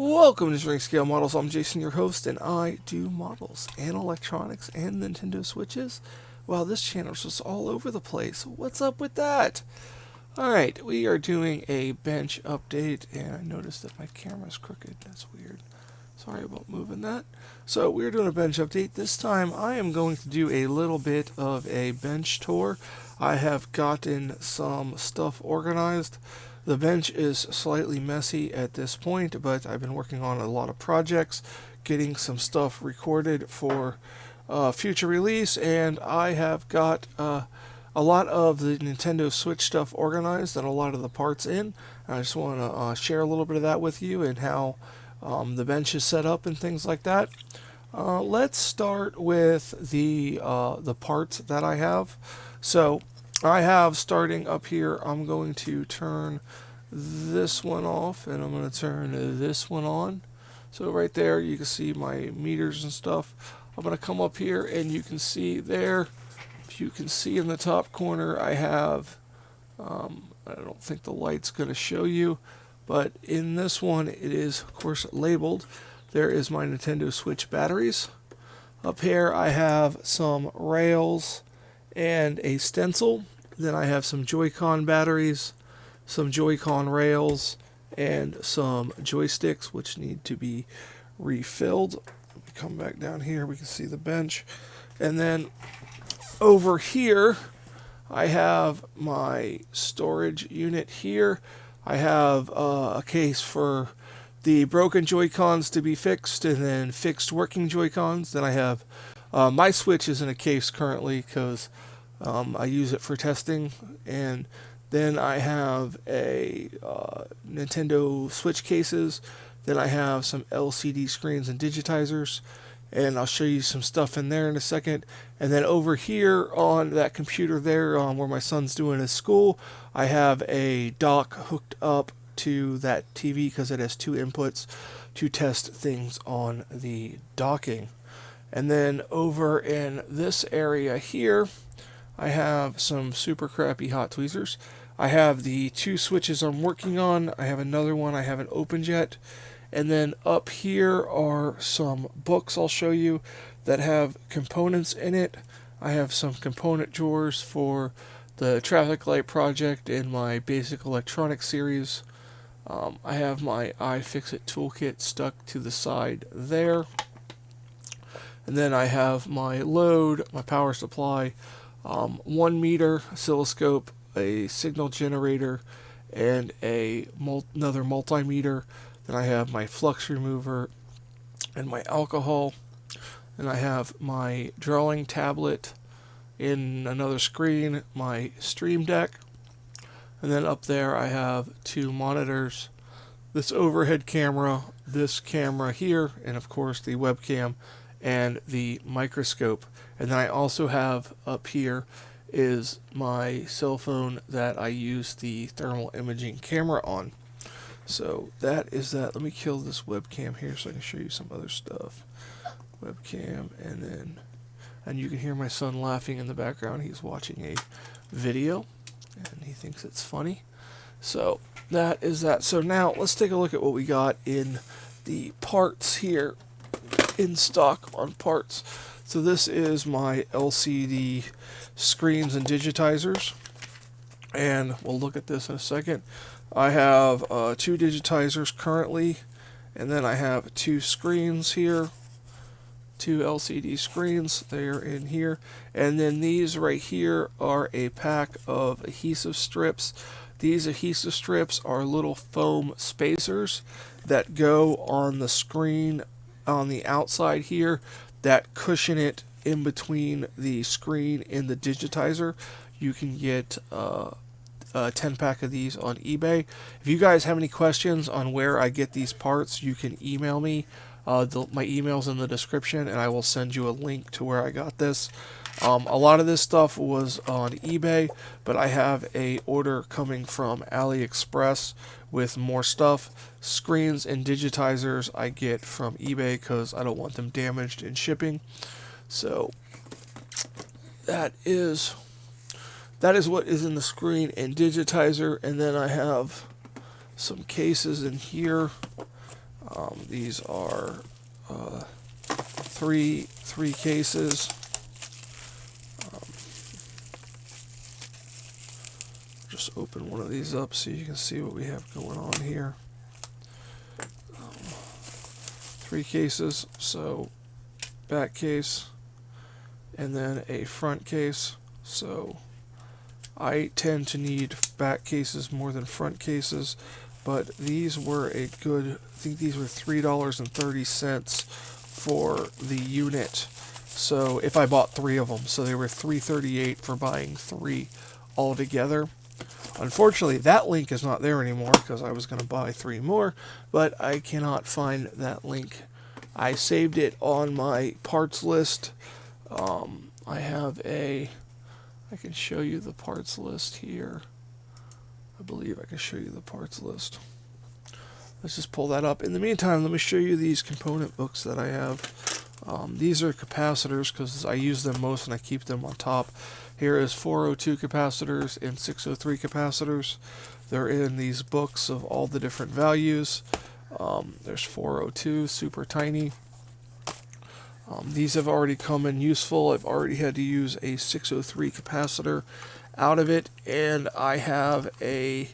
Welcome to String Scale Models. I'm Jason, your host, and I do models and electronics and Nintendo Switches. Wow, this channel's just all over the place. What's up with that? Alright, we are doing a bench update, and I noticed that my camera's crooked. That's weird. Sorry about moving that. So we're doing a bench update. This time I am going to do a little bit of a bench tour. I have gotten some stuff organized. The bench is slightly messy at this point, but I've been working on a lot of projects, getting some stuff recorded for future release, and I have got a lot of the Nintendo Switch stuff organized and a lot of the parts in. I just want to share a little bit of that with you and how the bench is set up and things like that. Let's start with the parts that I have. So I have, starting up here, I'm going to turn this one off and I'm going to turn this one on. So right there you can see my meters and stuff. I'm going to come up here and you can see there, if you can see in the top corner, I have, I don't think the light's going to show you, but in this one it is of course labeled. There is my Nintendo Switch batteries. Up here I have some rails and a stencil. Then I have some Joy-Con batteries, some Joy-Con rails, and some joysticks which need to be refilled. Let me come back down here, we can see the bench. And then over here I have my storage unit here. I have a case for the broken Joy-Cons to be fixed, and then fixed working Joy-Cons. Then I have my Switch is in a case currently because I use it for testing. And then I have a Nintendo Switch cases. Then I have some LCD screens and digitizers, and I'll show you some stuff in there in a second. And then over here on that computer there, where my son's doing his school, I have a dock hooked up to that TV because it has two inputs to test things on the docking. And then over in this area here, I have some super crappy hot tweezers. I have the two switches I'm working on. I have another one I haven't opened yet. And then up here are some books I'll show you that have components in it. I have some component drawers for the traffic light project in my basic electronics series. I have my iFixit toolkit stuck to the side there. And then I have my load, my power supply, 1 meter oscilloscope, a signal generator, and another multimeter. Then I have my flux remover and my alcohol. And I have my drawing tablet in another screen, my Stream Deck. And then up there I have two monitors, this overhead camera, this camera here, and of course the webcam and the microscope. And then I also have up here is my cell phone that I use the thermal imaging camera on. So that is that. Let me kill this webcam here so I can show you some other stuff. Webcam, and you can hear my son laughing in the background. He's watching a video and he thinks it's funny. So that is that. So now let's take a look at what we got in the parts here, in stock on parts. So this is my LCD screens and digitizers, and we'll look at this in a second. I have two digitizers currently, and then I have two screens here, two LCD screens. They're in here, and then these right here are a pack of adhesive strips. These adhesive strips are little foam spacers that go on the screen on the outside here that cushion it in between the screen and the digitizer. You can get a 10-pack of these on eBay. If you guys have any questions on where I get these parts, you can email me. My email's in the description, and I will send you a link to where I got this. A lot of this stuff was on eBay, but I have a order coming from AliExpress with more stuff. Screens and digitizers I get from eBay because I don't want them damaged in shipping. So that is what is in the screen and digitizer. And then I have some cases in here. These are three cases. Just open one of these up so you can see what we have going on here. 3 cases, so back case and then a front case. So I tend to need back cases more than front cases, but these were a good, I think these were $3.30 for the unit. So if I bought 3 of them, so they were $3.38 for buying 3 altogether. Unfortunately, that link is not there anymore because I was going to buy 3 more, but I cannot find that link. I saved it on my parts list. I have I can show you the parts list here. I believe I can show you the parts list. Let's just pull that up. In the meantime, let me show you these component books that I have. These are capacitors because I use them most and I keep them on top. Here is 402 capacitors and 603 capacitors. They're in these books of all the different values. There's 402, super tiny. These have already come in useful. I've already had to use a 603 capacitor out of it, and I have a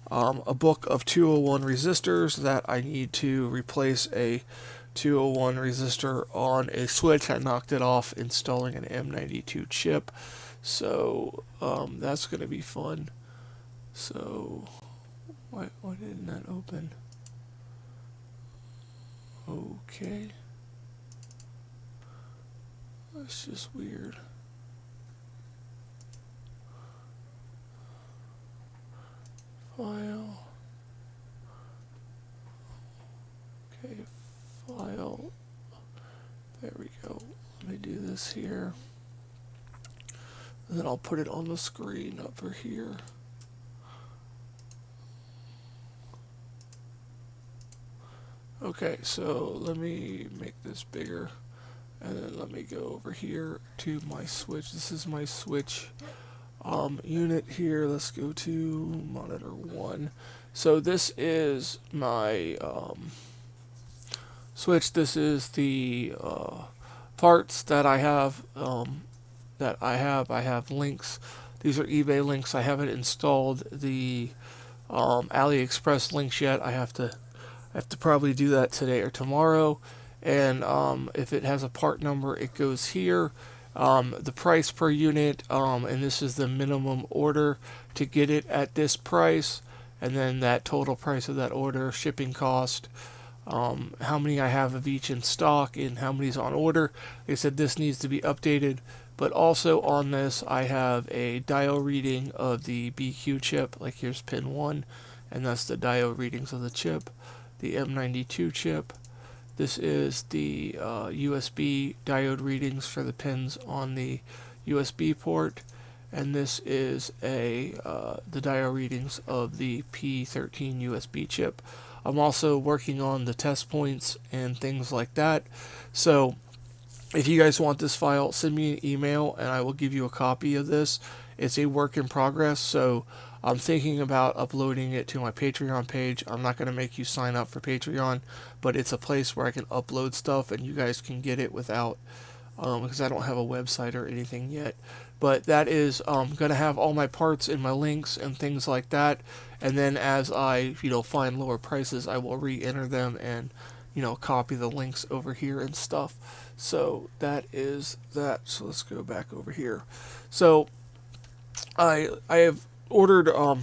book of 201 resistors that I need to replace a 201 resistor on a switch. I knocked it off installing an M92 chip, so that's going to be fun. So why didn't that open? Okay, that's just weird. File. Okay, file. There we go. Let me do this here. And then I'll put it on the screen over here. Okay, so let me make this bigger. And then let me go over here to my switch. This is my switch unit here. Let's go to monitor 1. So this is my switch. This is the parts that I have. I have links. These are eBay links. I haven't installed the AliExpress links yet. I have to probably do that today or tomorrow. And if it has a part number, it goes here. The price per unit, and this is the minimum order to get it at this price, and then that total price of that order, shipping cost, how many I have of each in stock, and how many's on order. They said this needs to be updated, but also on this I have a diode reading of the BQ chip, like here's pin 1, and that's the diode readings of the chip, the M92 chip. This is the USB diode readings for the pins on the USB port, and this is the diode readings of the P13 USB chip. I'm also working on the test points and things like that. So if you guys want this file, send me an email and I will give you a copy of this. It's a work in progress, so I'm thinking about uploading it to my Patreon page. I'm not going to make you sign up for Patreon, but it's a place where I can upload stuff and you guys can get it without, because I don't have a website or anything yet. But that is going to have all my parts and my links and things like that. And then as I, find lower prices, I will re-enter them and, copy the links over here and stuff. So that is that. So let's go back over here. So I have ordered, I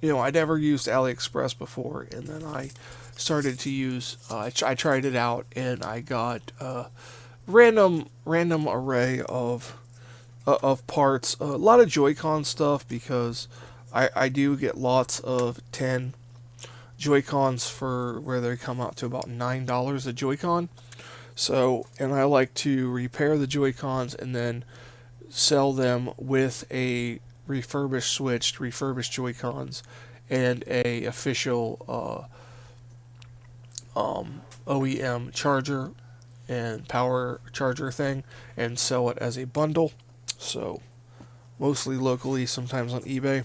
never used AliExpress before, and then I started to use, I tried it out, and I got a random array of parts, a lot of Joy-Con stuff, because I do get lots of 10 Joy-Cons for where they come out to about $9 a Joy-Con. So, and I like to repair the Joy-Cons and then sell them with a refurbished Joy-Cons and a official OEM charger and power charger thing, and sell it as a bundle. So mostly locally, sometimes on eBay.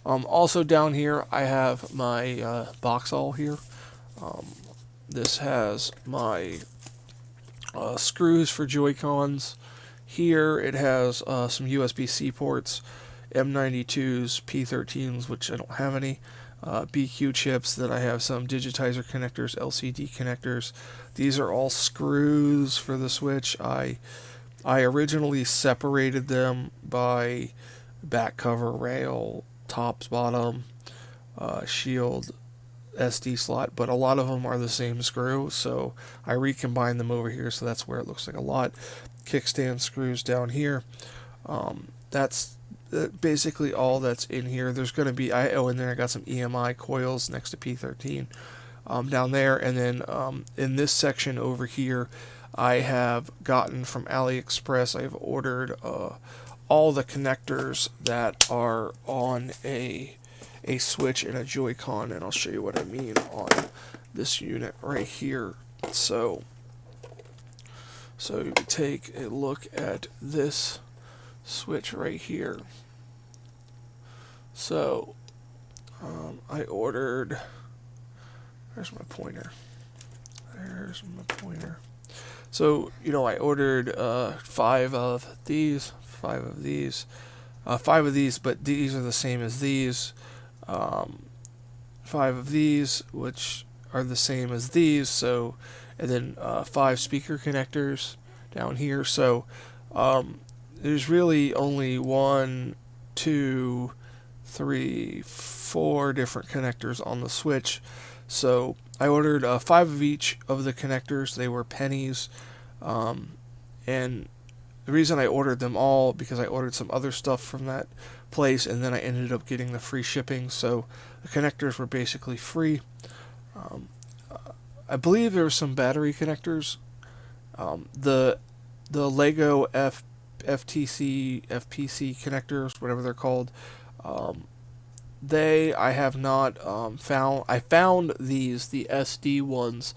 Also down here I have my Boxall here. This has my screws for Joy-Cons. Here it has some USB-C ports, M92s, P13s, which I don't have any, BQ chips. Then I have some digitizer connectors, LCD connectors. These are all screws for the Switch. I originally separated them by back cover, rail, tops, bottom, shield, SD slot, but a lot of them are the same screw, so I recombined them over here, so that's where it looks like a lot. Kickstand screws down here. That's basically all that's in here. There's going to be, and then I got some EMI coils next to P13 down there, and then in this section over here, I have gotten from AliExpress, I've ordered all the connectors that are on a Switch and a Joy-Con, and I'll show you what I mean on this unit right here. So you take a look at this Switch right here. So I ordered, there's my pointer. So, I ordered 5 of these, but these are the same as these. 5 of these, which are the same as these, so, and then 5 speaker connectors down here. So there's really only 1, 2, 3, 4 different connectors on the Switch. So I ordered 5 of each of the connectors. They were pennies, and the reason I ordered them all, because I ordered some other stuff from that place, and then I ended up getting the free shipping, so the connectors were basically free. I believe there were some battery connectors. The Lego FTC, FPC connectors, whatever they're called, I have not found. I found these, the SD ones,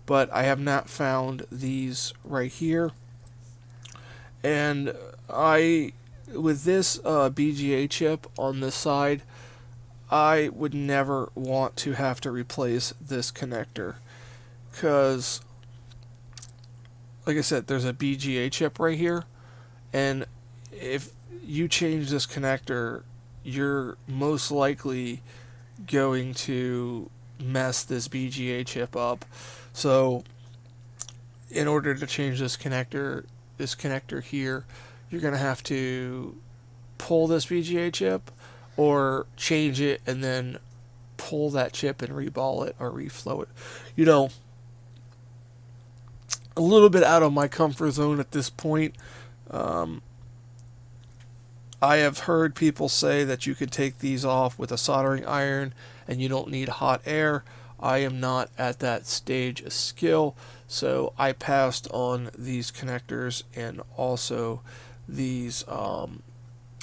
but I have not found these right here. And with this BGA chip on this side, I would never want to have to replace this connector, because, like I said, there's a BGA chip right here, and if you change this connector, you're most likely going to mess this BGA chip up. So in order to change this connector here, you're going to have to pull this BGA chip or change it and then pull that chip and reball it or reflow it. A little bit out of my comfort zone at this point. I have heard people say that you could take these off with a soldering iron and you don't need hot air. I am not at that stage of skill, so I passed on these connectors and also these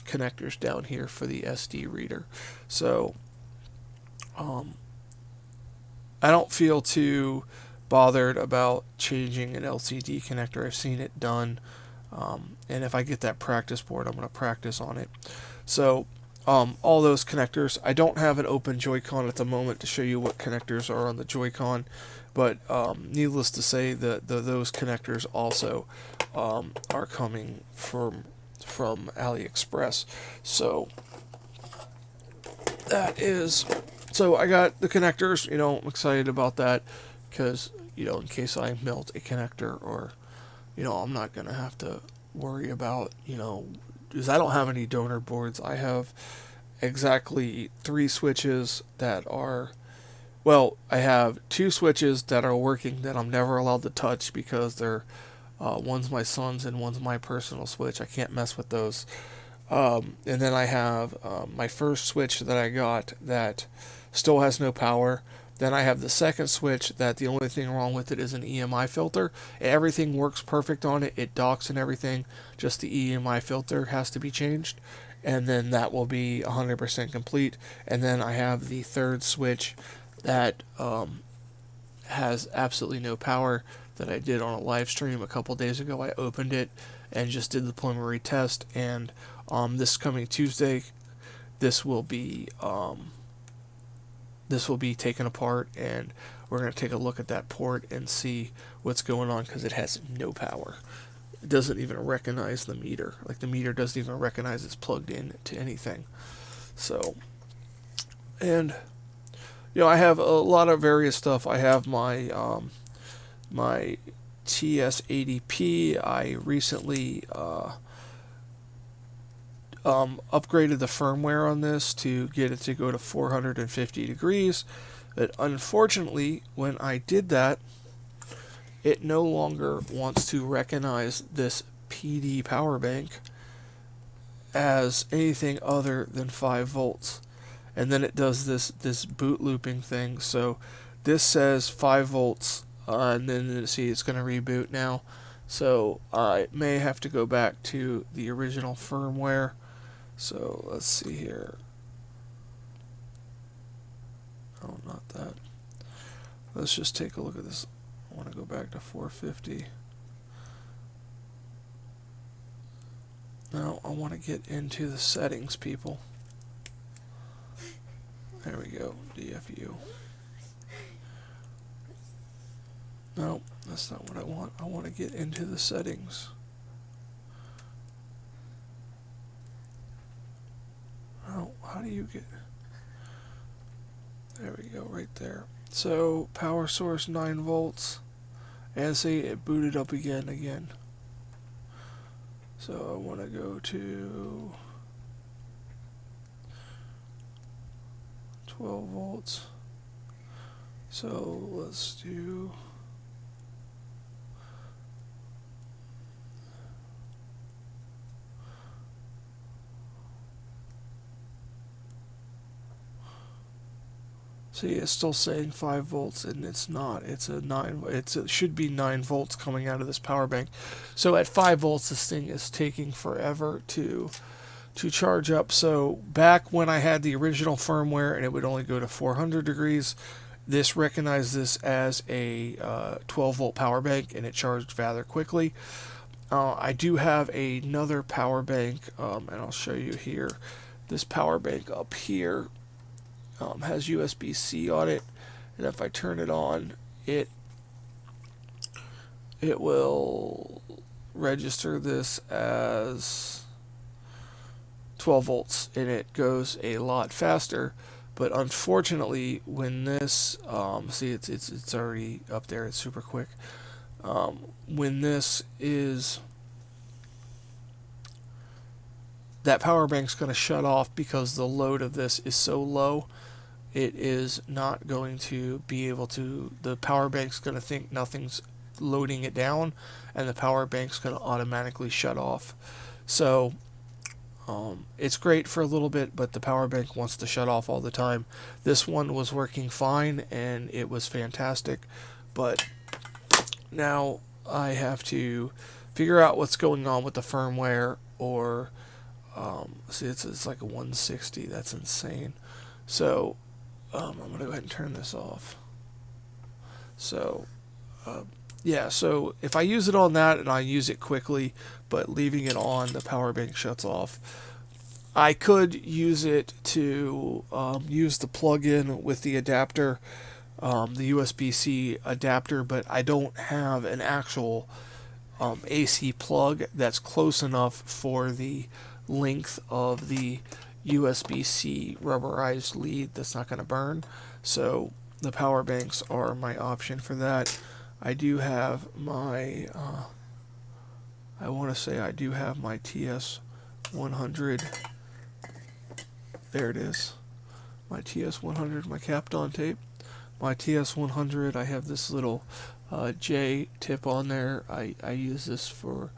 connectors down here for the SD reader. So I don't feel too bothered about changing an LCD connector. I've seen it done, and if I get that practice board, I'm going to practice on it. So all those connectors. I don't have an open Joy-Con at the moment to show you what connectors are on the Joy-Con, but needless to say, those connectors also are coming from AliExpress. So so I got the connectors. I'm excited about that because in case I melt a connector, or I'm not gonna have to worry about because I don't have any donor boards. I have exactly 3 switches that are, I have 2 switches that are working that I'm never allowed to touch because they're one's my son's and one's my personal switch. I can't mess with those. And then I have my first switch that I got that still has no power. Then I have the second switch that the only thing wrong with it is an EMI filter. Everything works perfect on it. It docks and everything. Just the EMI filter has to be changed. And then that will be 100% complete. And then I have the third switch that has absolutely no power that I did on a live stream a couple days ago. I opened it and just did the preliminary test. And this coming Tuesday, this will be taken apart, and we're going to take a look at that port and see what's going on, because it has no power. It doesn't even recognize the meter. Like, the meter doesn't even recognize it's plugged in to anything. So, and I have a lot of various stuff. I have my my TS80P. I recently upgraded the firmware on this to get it to go to 450 degrees. But unfortunately, when I did that, it no longer wants to recognize this PD power bank as anything other than 5 volts. And then it does this boot looping thing. So this says 5 volts, and then see, it's going to reboot now. So I may have to go back to the original firmware. So let's see here. Oh, not that. Let's just take a look at this. I want to go back to 450. Now I want to get into the settings, people. There we go, DFU. No, that's not what I want. I want to get into the settings. Oh, how do you get... There we go, right there. So, power source 9 volts. And see, it booted up again. So I want to go to 12 volts. So let's do... See, it's still saying 5 volts, and it's not. It should be 9 volts coming out of this power bank. So at 5 volts, this thing is taking forever to charge up. So back when I had the original firmware and it would only go to 400 degrees, this recognized this as a 12 volt power bank, and it charged rather quickly. I do have another power bank, and I'll show you here. This power bank up here has USB-C on it, and if I turn it on, it will register this as 12 volts, and it goes a lot faster. But unfortunately, when this see, it's already up there, it's super quick. When this is, that power bank's going to shut off because the load of this is so low. It is not going to be able to, the power bank's going to think nothing's loading it down, and the power bank's going to automatically shut off. So it's great for a little bit, but the power bank wants to shut off all the time. This one was working fine, and it was fantastic, but now I have to figure out what's going on with the firmware, or see, it's like a 160. That's insane. So I'm going to go ahead and turn this off. So yeah, so if I use it on that and I use it quickly, but leaving it on, the power bank shuts off. I could use it to use the plug-in with the adapter, the USB-C adapter, but I don't have an actual AC plug that's close enough for the length of the USB-C rubberized lead that's not going to burn. So the power banks are my option for that. I do have my I want to say I do have my TS100. There it is. My TS100, my Kapton tape. My TS100, I have this little J tip on there. I use this for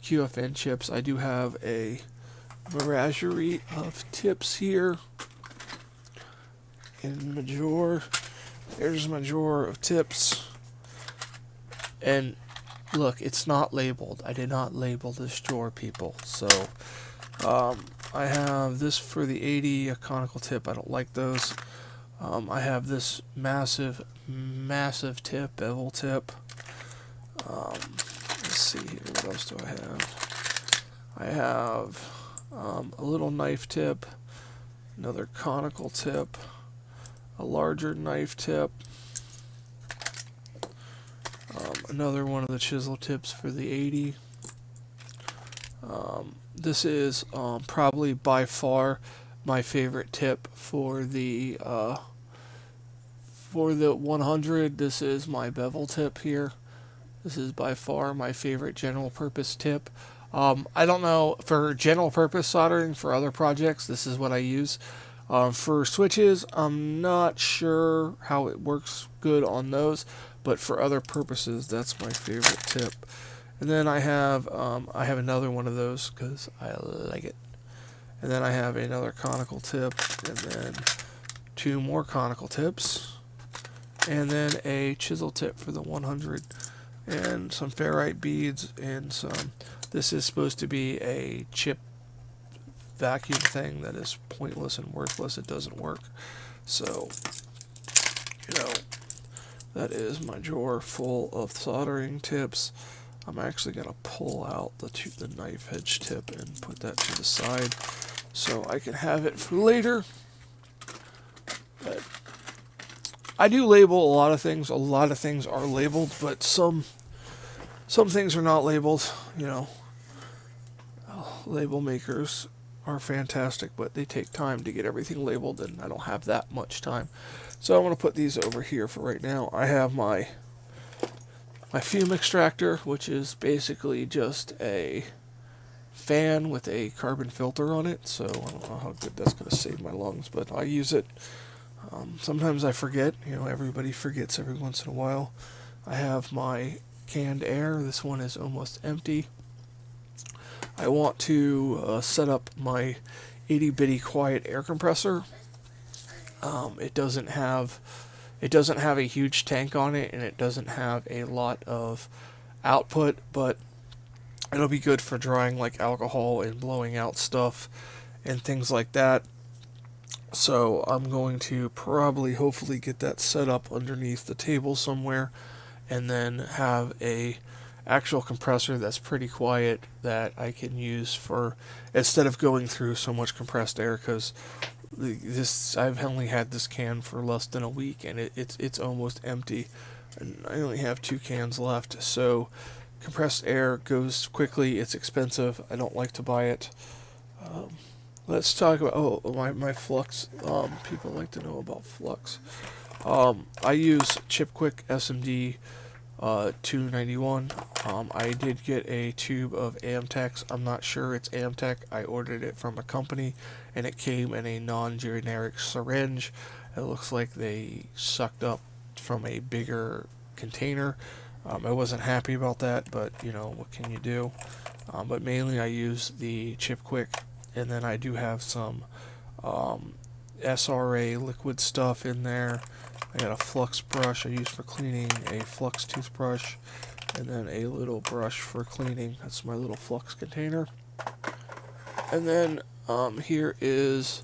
QFN chips. I do have a menagerie of tips here in my drawer. There's my drawer of tips. And look, it's not labeled. I did not label this drawer, people. So I have this for the 80, a conical tip. I don't like those. I have this massive tip, bevel tip. Let's see here, what else do I have? I have a little knife tip, another conical tip, a larger knife tip, another one of the chisel tips for the 80. This is probably by far my favorite tip for the 100. This is my bevel tip here. This is by far my favorite general purpose tip. I don't know, for general purpose soldering for other projects, this is what I use. For switches, I'm not sure how it works good on those, but for other purposes, that's my favorite tip. And then I have another one of those because I like it. And then I have another conical tip, and then 2 more conical tips, and then a chisel tip for the 100, and some ferrite beads, and some. This is supposed to be a chip vacuum thing that is pointless and worthless. It doesn't work. So, that is my drawer full of soldering tips. I'm actually going to pull out the knife edge tip and put that to the side so I can have it for later. But I do label a lot of things. A lot of things are labeled, but some things are not labeled. Label makers are fantastic, but they take time to get everything labeled, and I don't have that much time. So I'm going to put these over here for right now. I have my fume extractor, which is basically just a fan with a carbon filter on it. So I don't know how good that's going to save my lungs, but I use it. Sometimes I forget. Everybody forgets every once in a while. I have my canned air. This one is almost empty. I want to set up my itty bitty quiet air compressor. It doesn't have a huge tank on it, and it doesn't have a lot of output, but it'll be good for drying like alcohol and blowing out stuff and things like that. So I'm going to hopefully get that set up underneath the table somewhere, and then have a actual compressor that's pretty quiet that I can use for, instead of going through so much compressed air, because I've only had this can for less than a week, and it's almost empty, and I only have 2 cans left. So compressed air goes quickly. It's expensive. I don't like to buy it. Let's talk about my flux. People like to know about flux. I use Chipquick SMD 291. I did get a tube of Amtex. I'm not sure it's Amtech. I ordered it from a company, and it came in a non-generic syringe. It looks like they sucked up from a bigger container. I wasn't happy about that, but what can you do? But mainly I use the Chipquick, and then I do have some SRA liquid stuff in there. I got a flux brush I use for cleaning, a flux toothbrush, and then a little brush for cleaning. That's my little flux container. And then here is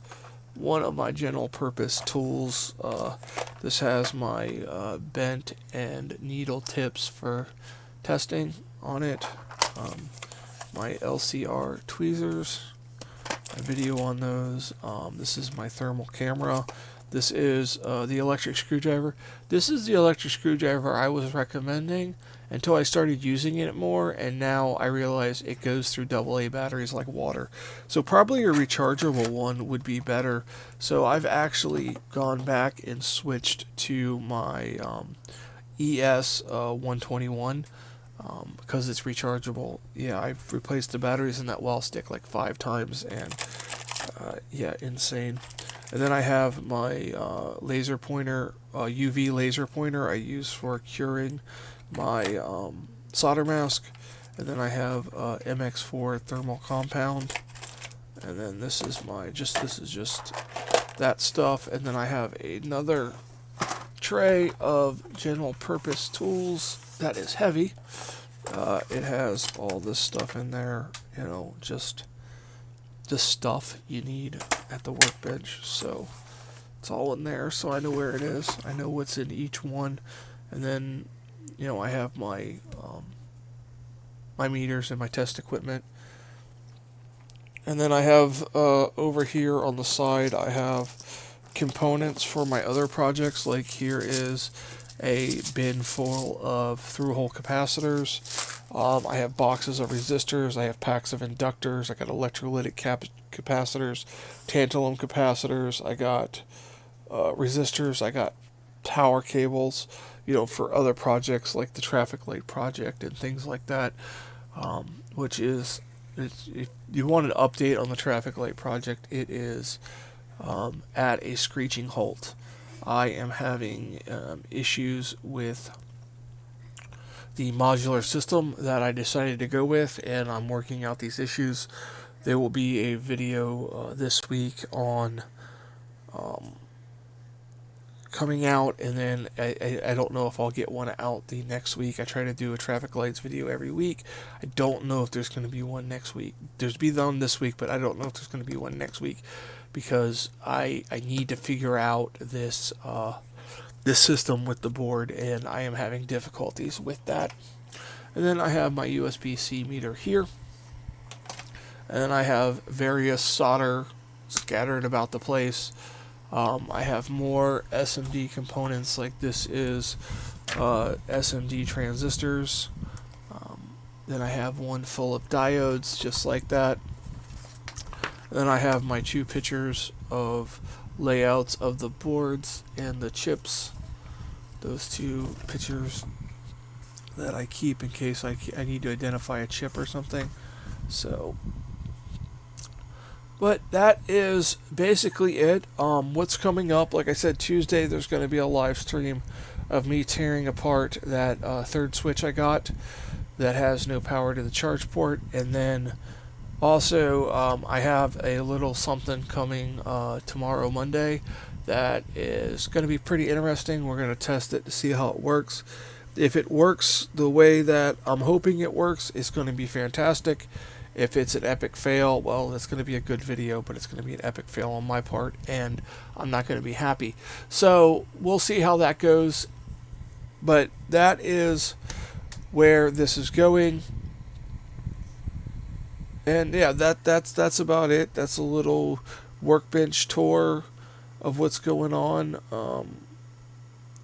one of my general purpose tools. This has my bent and needle tips for testing on it. My LCR tweezers, a video on those. This is my thermal camera. This is the electric screwdriver. This is the electric screwdriver I was recommending until I started using it more, and now I realize it goes through AA batteries like water. So probably a rechargeable one would be better. So I've actually gone back and switched to my ES 121 because it's rechargeable. Yeah, I've replaced the batteries in that wall stick like 5 times, and yeah, insane. And then I have my laser pointer, UV laser pointer I use for curing my solder mask. And then I have MX4 thermal compound. And then this is just that stuff. And then I have another tray of general purpose tools that is heavy. It has all this stuff in there, just the stuff you need at the workbench. So it's all in there, so I know where it is. I know what's in each one. And then I have my my meters and my test equipment. And then I have over here on the side I have components for my other projects. Like here is a bin full of through-hole capacitors. I have boxes of resistors. I have packs of inductors. I got electrolytic capacitors, tantalum capacitors. I got resistors. I got power cables, for other projects like the traffic light project and things like that, which is, if you want an update on the traffic light project, it is at a screeching halt. I am having issues with the modular system that I decided to go with, and I'm working out these issues. There will be a video this week on coming out, and then I don't know if I'll get one out the next week. I try to do a traffic lights video every week. I don't know if there's going to be one next week. There's be one this week, but I don't know if there's going to be one next week, because I need to figure out this this system with the board, and I am having difficulties with that. And then I have my USB-C meter here, and then I have various solder scattered about the place. I have more SMD components, like this is SMD transistors. Then I have one full of diodes, just like that. Then I have my 2 pictures of layouts of the boards and the chips. Those 2 pictures that I keep in case I need to identify a chip or something. So, but that is basically it. What's coming up? Like I said, Tuesday there's going to be a live stream of me tearing apart that third switch I got that has no power to the charge port. And then also I have a little something coming tomorrow, Monday, that is going to be pretty interesting. We're going to test it to see how it works. If it works the way that I'm hoping it works, it's going to be fantastic. If it's an epic fail, well, it's going to be a good video, but it's going to be an epic fail on my part, and I'm not going to be happy. So we'll see how that goes. But that is where this is going. And yeah, that's about it. That's a little workbench tour of what's going on.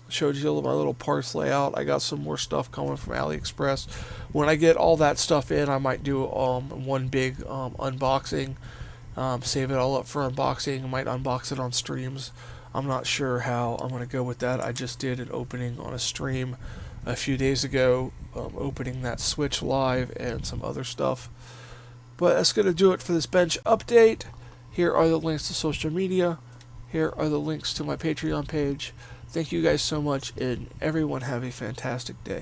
Showed you my little parts layout. I got some more stuff coming from AliExpress. When I get all that stuff in, I might do one big unboxing. Save it all up for unboxing. I might unbox it on streams. I'm not sure how I'm going to go with that. I just did an opening on a stream a few days ago, opening that Switch live and some other stuff. But that's going to do it for this bench update. Here are the links to social media. Here are the links to my Patreon page. Thank you guys so much, and everyone have a fantastic day.